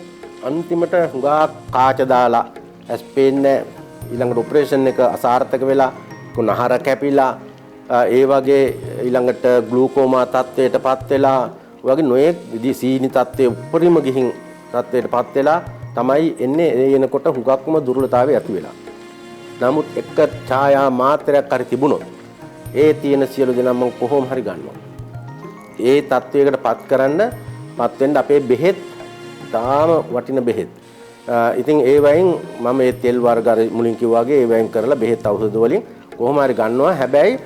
අන්තිමට හුඟා කාච දාලා ඇස් පේන්නේ ඊළඟට ඔපරේෂන් එක අසාර්ථක වෙලා කුණහර කැපිලා ඒ වගේ ඊළඟට ග්ලූකෝමා තත්ත්වයටපත් වෙලා වගේ නොයෙක් සීනි තත්ත්වයේ උඩරිම ගිහින් තත්ත්වයටපත් වෙලා තමයි එන්නේ එනකොට හුඟක්ම දුර්වලතාවය ඇති වෙලා. නමුත් එක ඡායා මාත්‍රයක් හරි තිබුණොත් ඒ තියෙන සියලු දෙනා මම කොහොම හරි ගන්නවා. ඒ තත්වයකටපත් කරන්න පත් වෙන්න අපේ බෙහෙත් තාම වටින බෙහෙත්. ඉතින් ඒ වයින් මම මේ තෙල් වර්ග මුලින් කිව්වා වගේ ඒ වයින් කරලා බෙහෙත් ඖෂධ වලින් කොහොම හරි ගන්නවා. හැබැයි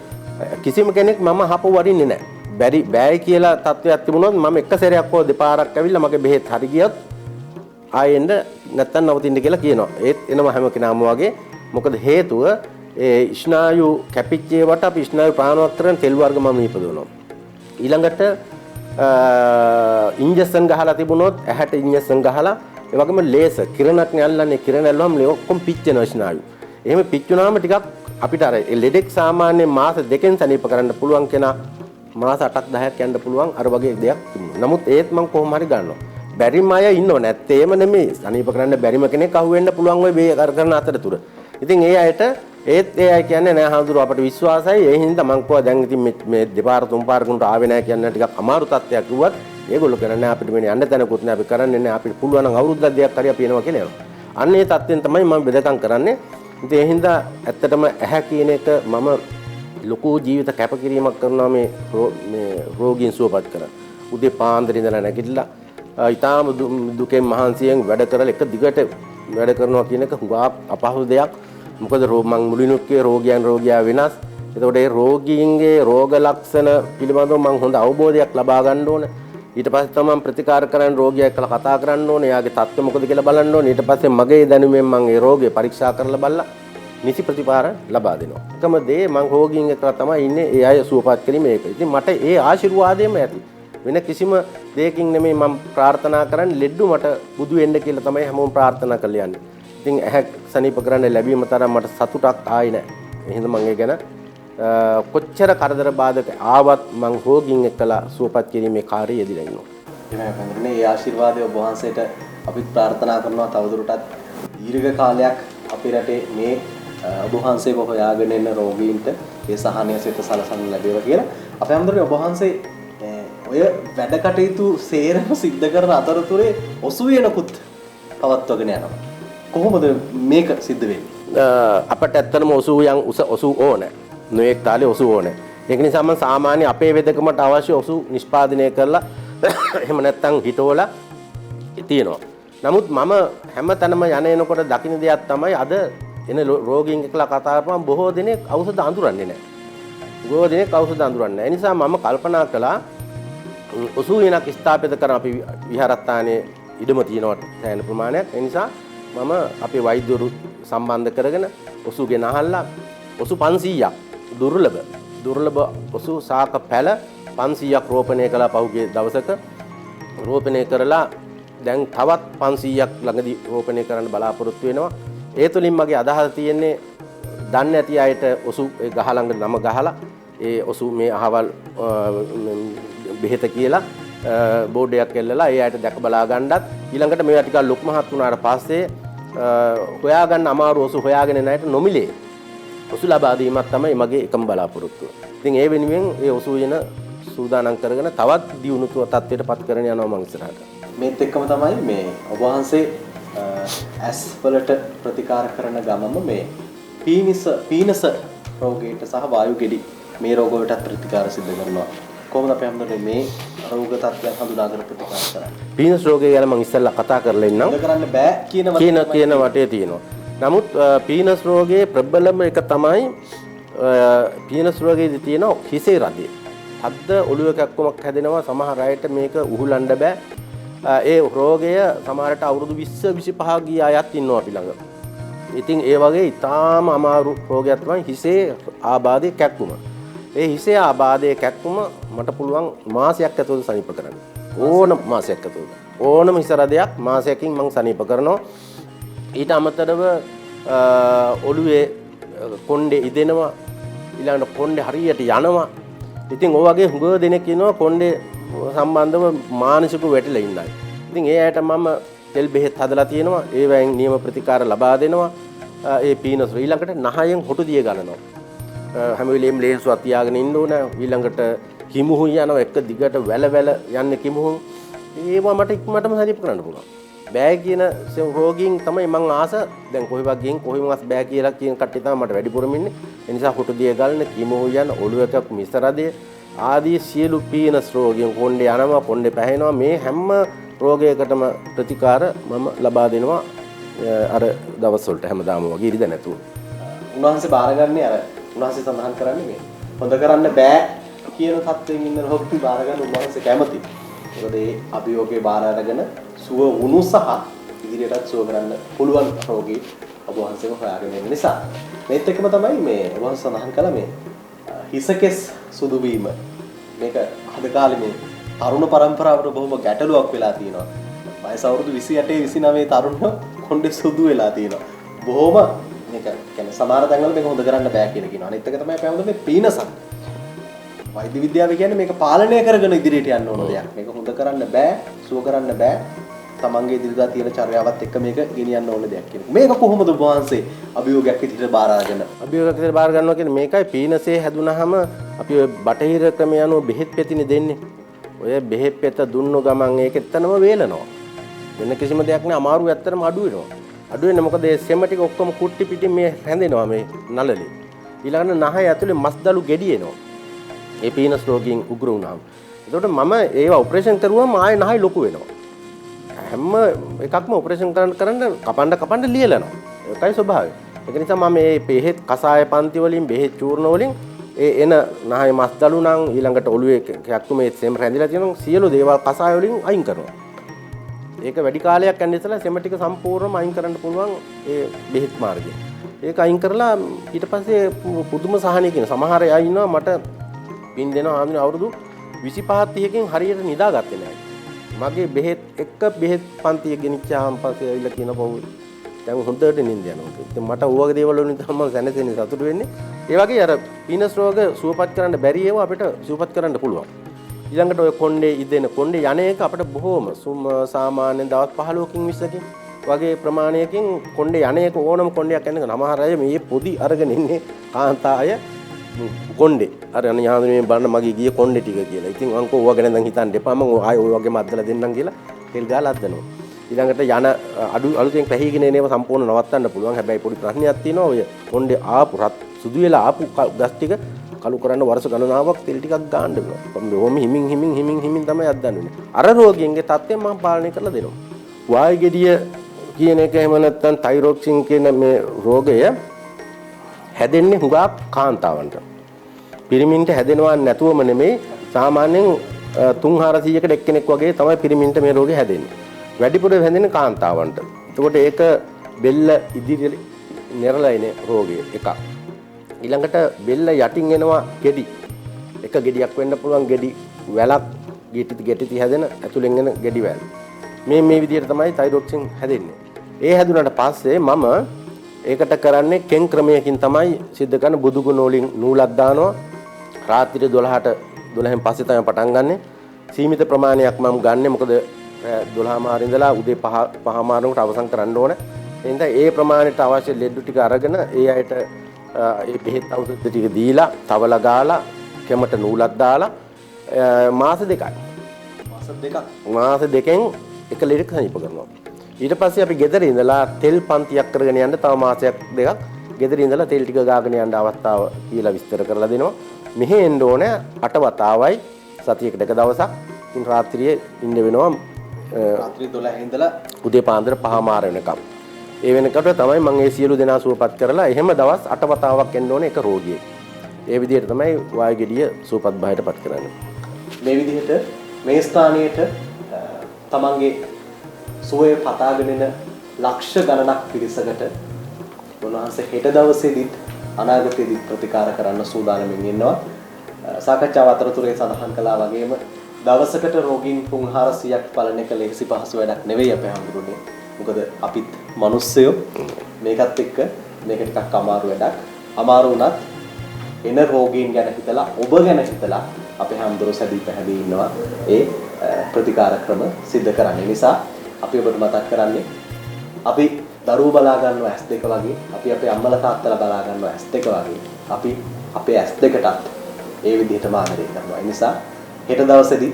කිසිම කෙනෙක් මම හපු වරින්නේ නැහැ. බෑයි කියලා තත්වයක් තිබුණොත් මම එක සැරයක් හෝ දෙපාරක් ඇවිල්ලා මගේ බෙහෙත් හරි ගියොත් ආයෙන්න නැත්තම් නවතින්න කියලා කියනවා. ඒත් එනවා හැම කෙනාම වගේ. මොකද හේතුව ඒ ස්නායු කැපිච්ච ඒවට අපි ස්නායු ප්‍රාණවත් කරන තෙල් වර්ග මම ඉපදවනවා. ඊළඟට ඉන්ජෙක්ෂන් ගහලා තිබුණොත් ඇහැට ඉන්ජෙක්ෂන් ගහලා ඒ වගේම ලේසර් කිරණක් නැල්ලන්නේ කිරණ ඇල්ලුවම ඔක්කොම පිච්චෙනවා ස්නායු. එහෙම පිච්චුනාම ටිකක් අපිට අර ලෙඩෙක් සාමාන්‍ය මාස 2කින් සනීප කරන්න පුළුවන් කෙනා මාස 8ක් 10ක් යන්න පුළුවන් අර වගේ දෙයක් තිබුණා. නමුත් ඒත් මම කොහොම හරි ගන්නවා. බැරිම අය ඉන්නව නැත්තේම නෙමෙයි. සනීප කරන්න බැරිම කෙනෙක් අහුවෙන්න පුළුවන් ওই මේ කරන අතරතුර. ඉතින් ඒ අයට ඒත් ඒ අය කියන්නේ නෑ හඳුරු අපට විශ්වාසයි. ඒ හින්දා මං කව දැන් ඉතින් මේ දෙපාර තුන් පාරකට ආවේ නෑ කියන්නේ ටිකක් අමාරු තත්ත්වයක් කිව්වත් ඒගොල්ලෝ කරන්නේ අපිට මේ යන්න තැනකුත් නෑ අපි කරන්නේ නෑ අපිට පුළුවන් නම් අවුරුද්දක් දෙකක් හරි අපි එනවා කියලා. අන්න ඒ තත්ත්වෙන් තමයි මම බෙදකම් කරන්නේ. ඉතින් ඒ හින්දා ඇත්තටම ඇහැ කියන එක මම ලොකු ජීවිත කැපකිරීමක් කරනවා මේ රෝගීන් සුවපත් කරන්න. උදේ පාන්දර ඉඳලා නැගිටලා ඊටාම දුකෙන් මහන්සියෙන් වැඩ කරලා එක දිගට වැඩ කරනවා කියන එක හුඟා අපහසු දෙයක්. මොකද මම මුලිනුත් කියේ රෝගියා වෙනස්. එතකොට ඒ රෝගීන්ගේ රෝග ලක්ෂණ පිළිබඳව මම හොඳ අවබෝධයක් ලබා ගන්න ඕන. ඊට පස්සේ තමයි ප්‍රතිකාර කරන්න රෝගියා එක්කලා කතා කරන්න ඕනේ. එයාගේ තත්ත්වය මොකද කියලා බලන්න ඕනේ. ඊට පස්සේ මගේ දැනුමෙන් මම ඒ රෝගේ පරීක්ෂා කරලා බලලා නිසි ප්‍රතිකාර ලබා දෙනවා. එකම දේ මම රෝගීන් එක්කලා තමයි ඉන්නේ. ඒ අය සුවපත් කිරීම ඒක. ඉතින් මට ඒ ආශිර්වාදයම ඇති. වෙන කිසිම දෙයකින් නෙමෙයි මම ප්‍රාර්ථනා කරන්නේ ලෙඩ්ඩු මට බුදු වෙන්න කියලා තමයි හැමෝම ප්‍රාර්ථනා කරලා යන්නේ. ඉතින් ඇහැ සනීප කරන්න ලැබීම තරම් මට සතුටක් ආයි නැහැ. එහෙනම් මම ඒ ගැන කොච්චර කරදර බාධක ආවත් මං රෝගීන් එක්කලා සුවපත් කිරීමේ කාර්යය යෙදලා ඉන්නවා. එහෙනම් මේ ආශිර්වාදය ඔබ වහන්සේට අපි ප්‍රාර්ථනා කරනවා තවදුරටත් දීර්ඝ කාලයක් අපේ රටේ මේ ඔබ වහන්සේව හොයාගෙන එන රෝගීන්ට ඒ සහනය සිත සලසන්න ලැබේවා කියලා. අපේ හැමදෙරේ ඔබ වහන්සේ ඔය වැඩ කටයුතු සේරම සිද්ධ කරන අතරතුරේ ඔසුවියනකුත් පවත්වගෙන යනවා. කොහොමද මේක සිද්ධ වෙන්නේ? අපට ඇත්තටම ඔසු ඕනේ. නොඑක් තාලේ ඔසු ඕනේ. ඒක නිසා මම සාමාන්‍ය අපේ වෙදකමට අවශ්‍ය ඔසු නිෂ්පාදනය කරලා එහෙම නැත්නම් හිතවලා තියෙනවා. නමුත් මම හැමතැනම එනකොට දකින්න දෙයක් තමයි අද එන රෝගීන් එක්කලා කතා කරපුවම බොහෝ දෙනෙක් ඖෂධ අඳුරන්නේ නැහැ. බොහෝ දෙනෙක් ඖෂධ අඳුරන්නේ නැහැ. ඒ නිසා මම කල්පනා කළා ඔසු වෙනක් ස්ථාපිත කරන අපි විහාරස්ථානයේ ඉඩම තියෙනවා සෑහෙන ප්‍රමාණයක්. ඒ නිසා මම අපේ වෛද්‍යවරු සම්බන්ධ කරගෙන ඔසු ගෙන අහලා ඔසු 500ක් දුර්ලභ ඔසු සාක පැල 500ක් රෝපණය කළා පහුගිය දවසක. රෝපණය කරලා දැන් තවත් 500ක් ළඟදී රෝපණය කරන්න බලාපොරොත්තු වෙනවා. ඒ තුලින් මගේ අදහස තියෙන්නේ දන්නේ නැති අයට ඔසු ගහ ළඟ නම ගහලා ඒ ඔසු මේ අහවල් බෙහෙත කියලා බෝඩ් එකක් එල්ලලා ඒ අයට දැක බලා ගන්නත් ඊළඟට මේවා ටිකක් ලොකු මහත් වුණාට පස්සේ හොයාගන්න අමාරු ඔසු හොයාගෙන නැයට නොමිලේ ඔසු ලබා දීමක් තමයි මගේ එකම බලාපොරොත්තුව. ඉතින් ඒ වෙනුවෙන් ඒ ඔසු වෙන සූදානම් කරගෙන තවත් දියුණු තත්ත්වයට පත් කරගෙන යනවා මම ඉස්සරහට. මේත් එක්කම තමයි මේ ඔබ වහන්සේ ඇස් වලට ප්‍රතිකාර කරන ගමම මේ පීනස රෝගයට සහ වායු ගෙඩි මේ රෝග වලට ප්‍රතිකාර සිදු කරනවා. කොහොමද අපි හැමෝටම මේ රෝග තත්ත්වයන් හඳුනාගෙන ප්‍රතිකාර කරන්නේ? පීනස් රෝගය ගැන මම ඉස්සෙල්ලා කතා කරලා ඉන්නම්. ඒක කරන්න බෑ කියන වටේ තියෙනවා. නමුත් පීනස් රෝගයේ ප්‍රබලම එක තමයි පීනස් රෝගයේදී තියෙන හිසේ රදේ. හද්ද ඔළුව කැක්කමක් හැදෙනවා. සමහර අයට මේක උහුලන්න බෑ. ඒ රෝගය සමහරට අවුරුදු 20 25 ගිය අයත් ඉන්නවා අපි ළඟ. ඉතින් ඒ වගේ ඊටාම අමාරු රෝගයක් තමයි හිසේ ආබාධයේ කැක්කුම. ඒ හිසේ ආබාධයේ කැක්කුම මට පුළුවන් මාසයක් ඇතුළත සනීප කරන්න. ඕනම මාසයක් ඇතුළත. ඕනම හිස රදයක් මාසයකින් මම සනීප කරනවා. ඊට අමතරව ඔළුවේ කොණ්ඩේ ඉදෙනවා. ඊළඟට කොණ්ඩේ හරියට යනවා. ඉතින් ඔය වගේ හුඟ දෙනෙක් ඉන්නවා කොණ්ඩේ සම්බන්ධව මානසික වැටිලා ඉන්නයි. ඉතින් ඒ අයට මම තෙල් බෙහෙත් හදලා තියෙනවා. ඒවෙන් නියම ප්‍රතිකාර ලබා දෙනවා. ඒ පීනස් ඊළඟට නහයෙන් හොටු දිය ගන්නවා. හැම වෙලෙම ලේන්සුවක් තියාගෙන ඉන්න ඕන. ඊළඟට කිමුහු යනවා එක දිගට වැල යන්නේ කිමුහු. ඒවා මට ඉක්මනටම සනීප කරන්න පුළුවන්. බෑ කියන රෝගීන් තමයි මං ආස. දැන් කොහෙවත් ගිහින් කොහෙවත් බෑ කියලා කියන කට්ටිය තමයි මට වැඩිපුරම ඉන්නේ. ඒ නිසා හොටු දිය ගන්න, කිමුහු යන, ඔළුවක මිසරදේ ආදී සියලු පීනස් රෝගීන් කොණ්ඩේ යනවා, කොණ්ඩේ පැහැෙනවා. මේ හැම රෝගයකටම ප්‍රතිකාර මම ලබා දෙනවා අර දවස් වලට හැමදාම වගේ ඉරිද නැතුව. උන්වහන්සේ බාරගන්නේ අර උන්වහන්සේ සඳහන් කරන්නේ මේ හොඳ කරන්න බෑ කියන තත්ත්වයෙන් ඉන්න රෝගී බාරගන්න උන්වහන්සේ කැමති. මොකද ඒ අභියෝගේ බාර අරගෙන සුව වුණු සහ ඉදිරියටත් සුව කරන්න පුළුවන් රෝගී ඔබ වහන්සේම හොයාගෙන ඉන්න නිසා මේත් එක්කම තමයි මේ ඔබ වහන්සේ සඳහන් කළා මේ හිසකෙස් සුදු වීම. මේක අද කාලේ මේ තරුණ පරම්පරාවට බොහොම ගැටලුවක් වෙලා තියෙනවා. වයස අවුරුදු 28 29 තරුණයෝ කොණ්ඩේ සුදු වෙලා තියෙනවා. බොහොම මේක කියන්නේ සමහර තැන්වල මේක හොඳ කරන්න බෑ කියලා කියනවා. අනිත් එක තමයි පැවඳ මේ පීනසක්. වෛද්‍ය විද්‍යාව කියන්නේ මේක පාලනය කරගෙන ඉදිරියට යන්න ඕන දෙයක්. මේක හොඳ කරන්න බෑ, සුව කරන්න බෑ. තමන්ගේ ඉදිරියට තියෙන චර්යාවත් එක්ක මේක ගෙනියන්න ඕන දෙයක් කියන එක. මේක කොහොමද වහන්සේ අභියෝගයක් විදිහට බාර අරගෙන? අභියෝගයක් විදිහට බාර ගන්නවා කියන්නේ මේකයි පීනසේ හැදුනහම අපි ඔය බටහිර ක්‍රමය අනුව බෙහෙත් පෙතිනේ දෙන්නේ. ඔය බෙහෙත් පෙත දුන්නු ගමන් ඒක එතනම වේලනවා. වෙන කිසිම දෙයක් නෑ අමාරු ඇත්තටම අඩු වෙනවා. අඩු වෙන්නේ මොකද මේ සෙම ටික ඔක්කොම කුට්ටි පිටින් මේ හැඳෙනවා මේ නළලේ. ඊළඟට නහය ඇතුලේ මස්දලු ගෙඩි එනවා. ඒ පීනස් රෝගීන් උග්‍ර වුණාම. ඒකට මම ඒවා ඔපරේෂන් කරුවම ආයේ නහය ලොකු වෙනවා. හැම එකක්ම ඔපරේෂන් කරන්න කපන්න ලියලනවා. ඒකයි ස්වභාවය. ඒක නිසා මම මේ බෙහෙත් කසාය පන්ති වලින් බෙහෙත් චූර්ණ වලින් ඒ එන නහය මස්දලු නම් ඊළඟට ඔළුවේ කැක්කුම මේ සෙම රැඳිලා තියෙනවා සියලු දේවල් කසාය වලින් අයින් කරනවා. ඒක වැඩි කාලයක් යන ඉස්සලා සෙම ටික සම්පූර්ණයෙන්ම අයින් කරන්න පුළුවන් ඒ බෙහෙත් මාර්ගය. ඒක අයින් කරලා ඊට පස්සේ පුදුම සහනයකින් සමහර අය ඉන්නවා මට පින් දෙනවා ආමින අවුරුදු 25 30කින් හරියට නිදාගත්තේ නැහැ. මගේ බෙහෙත් එක බෙහෙත් පන්තිය ගෙනිච්චාම පස්සේ ඇවිල්ලා කියන පොව් දැන් හොඳට නිින්ද යනවා. ඉතින් මට ඕවගේ දේවල් වලින් තමයි සැනසෙන්නේ සතුටු වෙන්නේ. ඒ වගේ අර පීනස් රෝග සුවපත් කරන්න බැරි ඒවා අපිට සුවපත් කරන්න පුළුවන්. ඊළඟට ඔය කොණ්ඩේ ඉදෙන කොණ්ඩේ යන එක අපිට බොහොම සාමාන්‍යයෙන් දවස් 15කින් 20කින් වගේ ප්‍රමාණයකින් කොණ්ඩේ යන එක ඕනම කොණ්ඩයක් යන එක නමහර අය මේ පොඩි අරගෙන ඉන්නේ කාන්තාය කොණ්ඩේ අර යන යාඳුනේ බලන්න මගේ ගියේ කොණ්ඩේ ටික කියලා. ඉතින් මං කෝ ඕවා ගැන දැන් හිතන්න එපා මං ආයෙ ඔය වගේම අද්දලා දෙන්නම් කියලා තෙල් ගාලා අද්දනවා. ඊළඟට යන අලුතෙන් පැහිගෙන එනේව සම්පූර්ණ නවත්තන්න පුළුවන්. හැබැයි පොඩි ප්‍රශ්නයක් තියෙනවා. ඔය කොණ්ඩේ ආපු සුදු වෙලා ආපු ගස් ටික කලු කරන්න වර්ෂ ගණනාවක් තෙල් ටිකක් ගන්න වෙනවා. කොහොම හිමින් තමයි අද්දන්නේ. අර රෝගියන්ගේ තත්ත්වය මම පාලනය කරලා දෙනවා. වායු ගෙඩිය කියන එක එහෙම නැත්නම් තයිරොක්සින් කියන මේ රෝගය හැදෙන්නේ හුඟක් කාන්තාවන්ට. පිරිමින්ට හැදෙනවා නැතුවම නෙමෙයි සාමාන්‍යයෙන් 3-400කට එක්කෙනෙක් වගේ තමයි පිරිමින්ට මේ රෝගේ හැදෙන්නේ. වැඩිපුර හැදෙන්නේ කාන්තාවන්ට. එතකොට ඒක බෙල්ල ඉදිරියට නෙරලා එන රෝගය එකක්. ඊළඟට බෙල්ල යටින් එනවා ගෙඩි. එක ගෙඩියක් වෙන්න පුළුවන් ගෙඩි වැලක් ගෙටි හැදෙන ඇතුලෙන් එන ගෙඩි වැල්. මේ විදිහට තමයි තයිරොක්සින් හැදෙන්නේ. ඒ හැදුනට පස්සේ මම ඒකට කරන්නේ කෙන් ක්‍රමයකින් තමයි සිද්ධ කරන්නේ. බුදුගුණ වලින් නූලක් දානවා. රාත්‍රියේ 12න් පස්සේ තමයි පටන් ගන්නෙ. සීමිත ප්‍රමාණයක් මම ගන්නෙ. මොකද 12:00 ඉඳලා උදේ 5:00 අවසන් කරන්න ඕන. එහෙනම් ඒ ප්‍රමාණයට අවශ්‍ය ලෙඩ්ඩු ටික අරගෙන ඒ අයට ඒ බෙහෙත් ඖෂධ ටික දීලා තවල ගාලා කෙමට නූලක් දාලා මාස දෙකෙන් එක ලෙඩෙක් සනීප කරනවා. ඊට පස්සේ අපි ගෙදර ඉඳලා තෙල් පන්තියක් කරගෙන යන්න තව මාසයක් දෙකක් ගෙදර ඉඳලා තෙල් ටික ගාගෙන යන්න අවස්ථාව කියලා විස්තර කරලා දෙනවා. මෙහෙ එන්න ඕනේ 8 වතාවයි සතියකට එක දවසක්. ඉතින් රාත්‍රියේ ඉන්න වෙනවා රාත්‍රී 12 ඉඳලා උදේ පාන්දර 5:00 වෙනකම්. ඒ වෙනකොට තමයි මම මේ සියලු දෙනා සුවපත් කරලා එහෙම දවස් 8 වතාවක් එන්න ඕනේ එක රෝගියෙක්. ඒ විදිහට තමයි වායු ගෙඩිය සුවපත් භාවයටපත් කරන්නේ. මේ විදිහට මේ ස්ථානයේට තමන්ගේ සුවය පතාගෙන එන ලක්ෂ ගණනක් පිරිසකට උන්වහන්සේ හෙට දවසේදීත් අනාගතයේදීත් ප්‍රතිකාර කරන්න සූදානම්ින් ඉන්නවා. සාකච්ඡාව අතරතුරේ සඳහන් කළා වගේම දවසකට රෝගීන් 400ක් බලන එක ලේසි පහසු වැඩක් නෙවෙයි අපේ හඳුරුනේ. මොකද අපිත් මිනිස්සයෝ මේකත් එක්ක මේක ටිකක් අමාරු වැඩක්. අමාරු වුණත් එන රෝගීන් ගැන හිතලා ඔබ ගැන හිතලා අපේ හඳුරු සැදී පැහැදී ඉන්නවා. ඒ ප්‍රතිකාර ක්‍රම සිද්ධ කරන්නේ නිසා අපි ඔබට මතක් කරන්නේ අපි දරුවෝ බලා ගන්නවා S2 වගේ අපි අපේ අම්මලා තාත්තලා බලා ගන්නවා S2 වගේ අපි අපේ S2කටත් ඒ විදිහටම ආදරය කරනවා. ඒ නිසා හෙට දවසේදී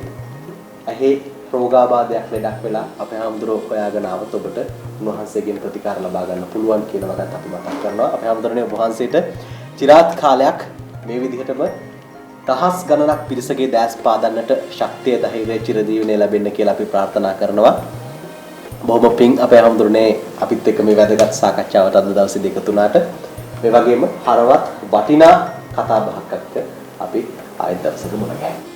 ඇහි රෝගාබාධයක් ලෙඩක් වෙලා අපේ හඳුරෝ හොයාගෙන આવත් ඔබට උන්වහන්සේගෙන් ප්‍රතිකාර ලබා ගන්න පුළුවන් කියන වගත් අපි මතක් කරනවා. අපේ හඳුරනේ ඔබ වහන්සේට চিරාත් කාලයක් මේ විදිහටම දහස් ගණනක් පිරිසගේ දැස් පාදන්නට ශක්තිය ධෛර්යය චිරදීවනය ලැබෙන්න කියලා අපි ප්‍රාර්ථනා කරනවා. බොහොම පිං අපේ හඳුරනේ අපිත් එක්ක මේ වැදගත් සාකච්ඡාවට අද දවසේ දෙක තුනට මේ වගේම හරවත් වටිනා කතා බහක් එක්ක අපි ආයෙත් දවසක මුණ ගැහෙමු.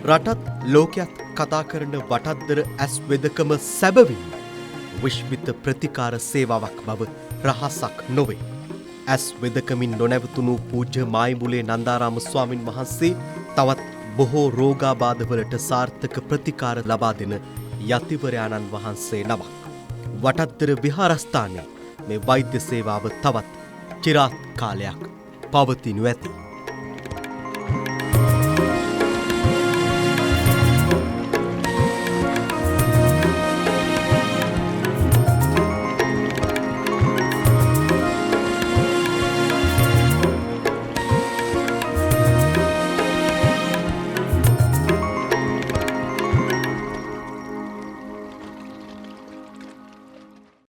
රටත් ලෝකයක් කතා කරන වටද්දර ඇස් වෙදකම සැබවින් විශ්මිත ප්‍රතිකාර සේවාවක් බව රහසක් නොවේ. ඇස් වෙදකමින් නොනැවතුණු පූජ්‍ය මායිමුලේ නන්දාරාම ස්වාමින් වහන්සේ තවත් බොහෝ රෝගාබාධවලට සාර්ථක ප්‍රතිකාර ලබා දෙන යතිවරයාණන් වහන්සේ නමක්. වටද්දර විහාරස්ථානයේ මේ වෛද්‍ය සේවාව තවත් චිරාත් කාලයක් පවතිනු ඇති.